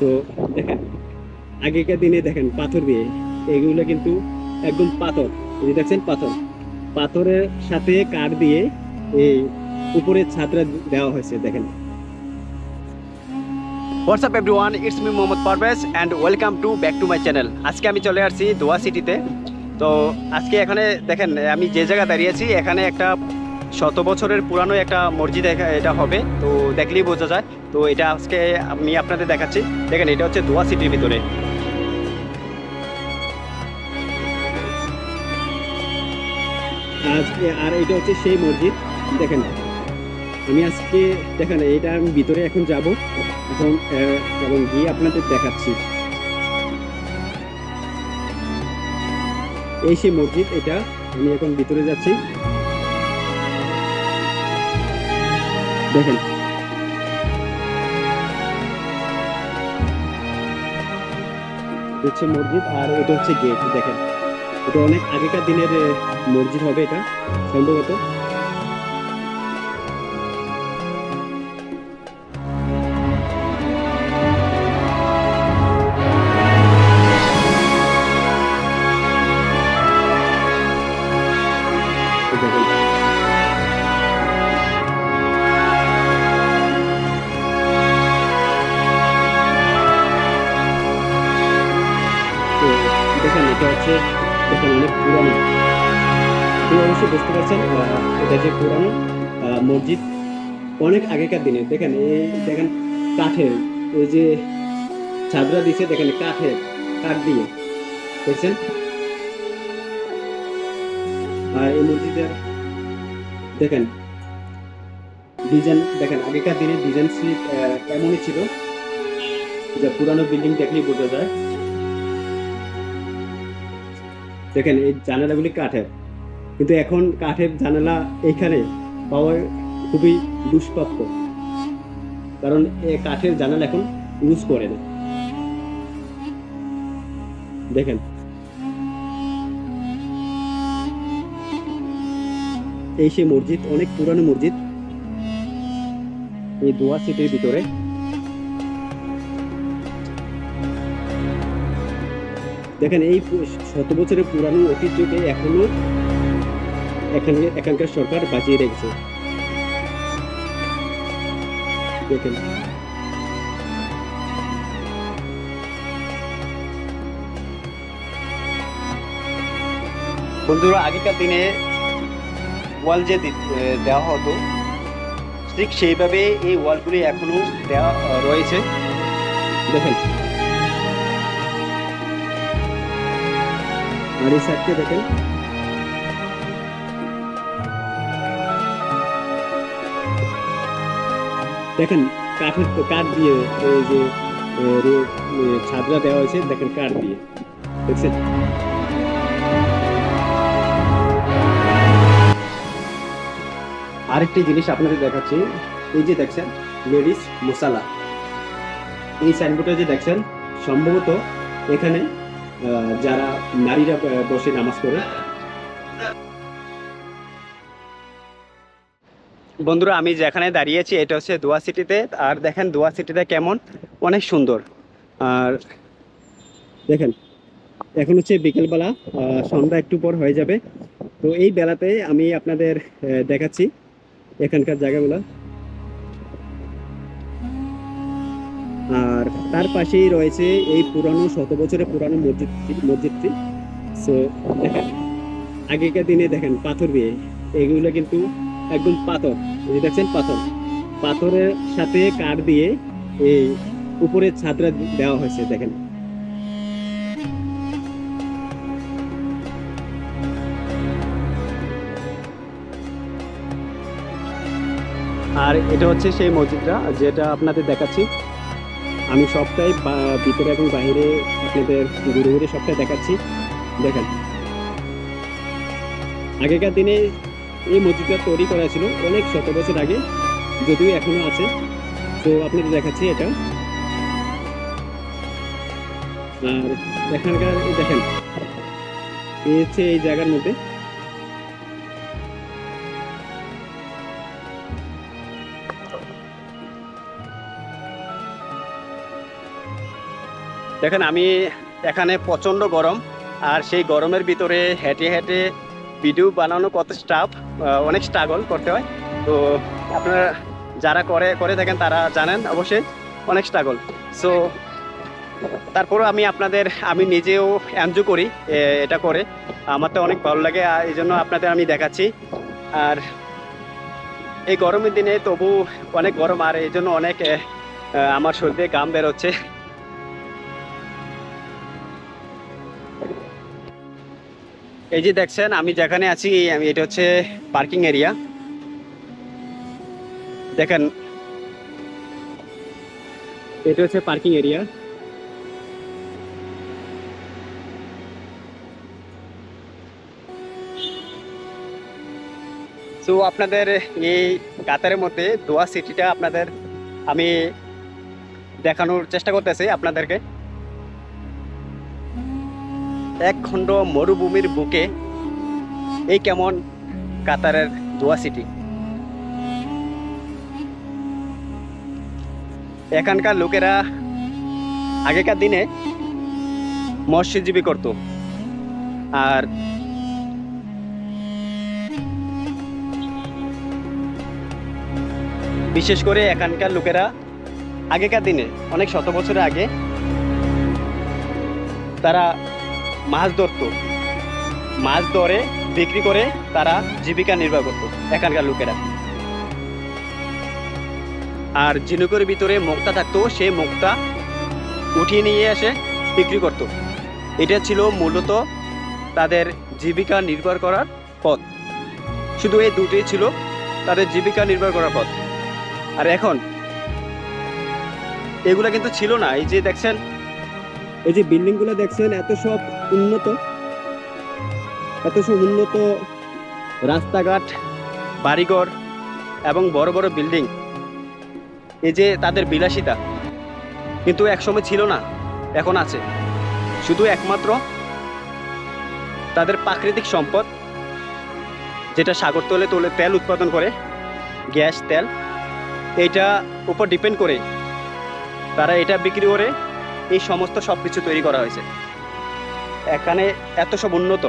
তো দেখেন আগেকার দিনে দেখেন পাথর দিয়ে এগুলো কিন্তু একদম পাথর, এই যে দেখছেন পাথর, পাথরের সাথে কাঠ দিয়ে এই উপরের ছাদটা দেওয়া হয়েছে দেখেন। WhatsApp everyone, it's me Mohammad Parvez and welcome to back to my channel. আজকে আমি চলে আসছি দোয়া সিটিতে। তো আজকে এখানে দেখেন আমি যে জায়গা দাঁড়িয়েছি এখানে একটা 100 বছরের পুরানো একটা মসজিদ এটা হবে, তো দেখলেই বোঝা যায়। তো এটা আজকে আমি আপনাদের দেখাচ্ছি। দেখেন এটা হচ্ছে দোয়া সিটির ভিতরে। আজকে আর এটা হচ্ছে সেই মসজিদ। দেখেন আমি আজকে দেখেন এটা আমি ভিতরে এখন যাব, এখন এবং গিয়ে আপনাদের দেখাচ্ছি। এই সেই মসজিদ, এটা আমি এখন ভিতরে যাচ্ছি। দেখেন হচ্ছে মসজিদ আর এটা হচ্ছে গেট। দেখেন এটা অনেক আগেকার দিনের মসজিদ হবে এটা সম্ভবত। তো দেখেন এটা হচ্ছে, দেখেন অনেক পুরানো। আপনি অবশ্যই বুঝতে পারছেন এটা যে পুরানো মসজিদ অনেক আগেকার দিনের। দেখেন এই দেখেন কাঠের এই যে ছাদরা দিছে, দেখেন কাঠের, কাঠ দিয়ে দেখছেন। আর এই মসজিদের দেখেন ডিজাইন, দেখেন আগেকার দিনের ডিজাইন এমনই ছিল যে পুরানো বিল্ডিং দেখলেই বোঝা যায়। দেখেন এই জানালাগুলি কাঠের, কিন্তু এখন কাঠের জানালা এখানে পাওয়া খুবই দুষ্প্রাপ্য, কারণ এই কাঠের জানালা এখন ইউজ করে না। দেখেন এই সেই মসজিদ, অনেক পুরানো মসজিদ এই দোয়া সিটির ভিতরে। দেখেন এই 100 বছরের পুরানো ঐতিহ্যকে এখনো এখানকার সরকার বাঁচিয়ে রেখেছে। দেখেন বন্ধুরা, আগেকার দিনে ওয়াল যে দেওয়া হতো ঠিক সেইভাবে এই ওয়ালগুলি এখনো দেওয়া রয়েছে। দেখেন আর এই সাইডকে দেখেন দেখেন কাঠের, কাঠ দিয়ে এই যে ছাদরা দেওয়া হয়েছে, দেখেন কাঠ দিয়ে দেখছেন। আরেকটি জিনিস আপনাদের দেখাচ্ছি, এই যে দেখছেন লেডিস মুসালা, এই সাইনবোর্ডে যে দেখছেন সম্ভবত এখানে যারা নারীরা বসে নামাজ পড়ে। বন্ধুরা আমি যেখানে দাঁড়িয়েছি এটা হচ্ছে দোয়া সিটিতে, আর দেখেন দোয়া সিটিতে কেমন অনেক সুন্দর। আর দেখেন এখন হচ্ছে বিকেলবেলা, সন্ধ্যা একটু পর হয়ে যাবে। তো এই বেলাতে আমি আপনাদের দেখাচ্ছি এখানকার জায়গাগুলো। আর তার পাশেই রয়েছে এই পুরানো 100 বছরের পুরানো মসজিদটি। সো দেখেন আগেকার দিনে দেখেন পাথর দিয়ে এগুলো কিন্তু একদম পাথর, এই যে দেখছেন পাথর, পাথরের সাথে কাঠ দিয়ে এই উপরের ছাদটা দেওয়া হয়েছে দেখেন। আর এটা হচ্ছে সেই মসজিদটা যেটা আপনাদের দেখাচ্ছি। আমি সবটাই ভিতরে এবং বাইরে আপনাদের ঘুরে ঘুরে সবটাই দেখাচ্ছি। দেখেন আগেকার দিনে এই মসজিদটা তৈরি করা ছিল অনেক 100 বছর আগে, যদিও এখনো আছে। তো আপনাদের দেখাচ্ছি এটা। আর এখানকার দেখেন এই হচ্ছে এই জায়গার মধ্যে দেখেন আমি এখানে প্রচণ্ড গরম, আর সেই গরমের ভিতরে হেঁটে হেঁটে ভিডিও বানানো কত অনেক স্ট্রাগল করতে হয়। তো আপনারা যারা করে থাকেন তারা জানেন অবশ্যই অনেক স্ট্রাগল। সো তারপরেও আমি নিজেও এনজয় করি এটা করে, আমার তো অনেক ভালো লাগে, আর এই জন্য আপনাদের আমি দেখাচ্ছি। আর এই গরমের দিনে তবু অনেক গরম, আর এই জন্য অনেক আমার শরীরে ঘাম বেরোচ্ছে। এই যে দেখছেন আমি যেখানে আছি, এটা হচ্ছে পার্কিং এরিয়া। দেখেন এটা হচ্ছে পার্কিং এরিয়া। তো আপনাদের এই কাতারের মধ্যে দোয়া সিটিটা আপনাদের আমি দেখানোর চেষ্টা করতেছি আপনাদেরকে। এক খণ্ড মরুভূমির বুকে এই কেমন কাতারের দোয়া সিটি। এখানকার লোকেরা আগেকার দিনে মৎস্যজীবী করত, আর বিশেষ করে এখানকার লোকেরা আগেকার দিনে অনেক শত বছরের আগে তারা মাছ ধরতো, মাছ ধরে বিক্রি করে তারা জীবিকা নির্বাহ করতো এখানকার লোকেরা। আর ঝিনুকের ভিতরে মুক্তা থাকতো, সেই মুক্তা উঠিয়ে নিয়ে এসে বিক্রি করত। এটা ছিল মূলত তাদের জীবিকা নির্ভর করার পথ। শুধু এই দুটোই ছিল তাদের জীবিকা নির্ভর করার পথ। আর এখন এগুলা কিন্তু ছিল না। এই যে দেখছেন, এই যে বিল্ডিংগুলো দেখছেন, এত সব উন্নত রাস্তাঘাট, বাড়িঘর এবং বড় বড় বিল্ডিং, এই যে তাদের বিলাসিতা, কিন্তু একসময় ছিল না, এখন আছে। শুধু একমাত্র তাদের প্রাকৃতিক সম্পদ, যেটা সাগর তলে তেল উৎপাদন করে, গ্যাস তেল, এইটা উপর ডিপেন্ড করে তারা এটা বিক্রি করে এই সমস্ত সব কিছু তৈরি করা হয়েছে। এখানে এত সব উন্নত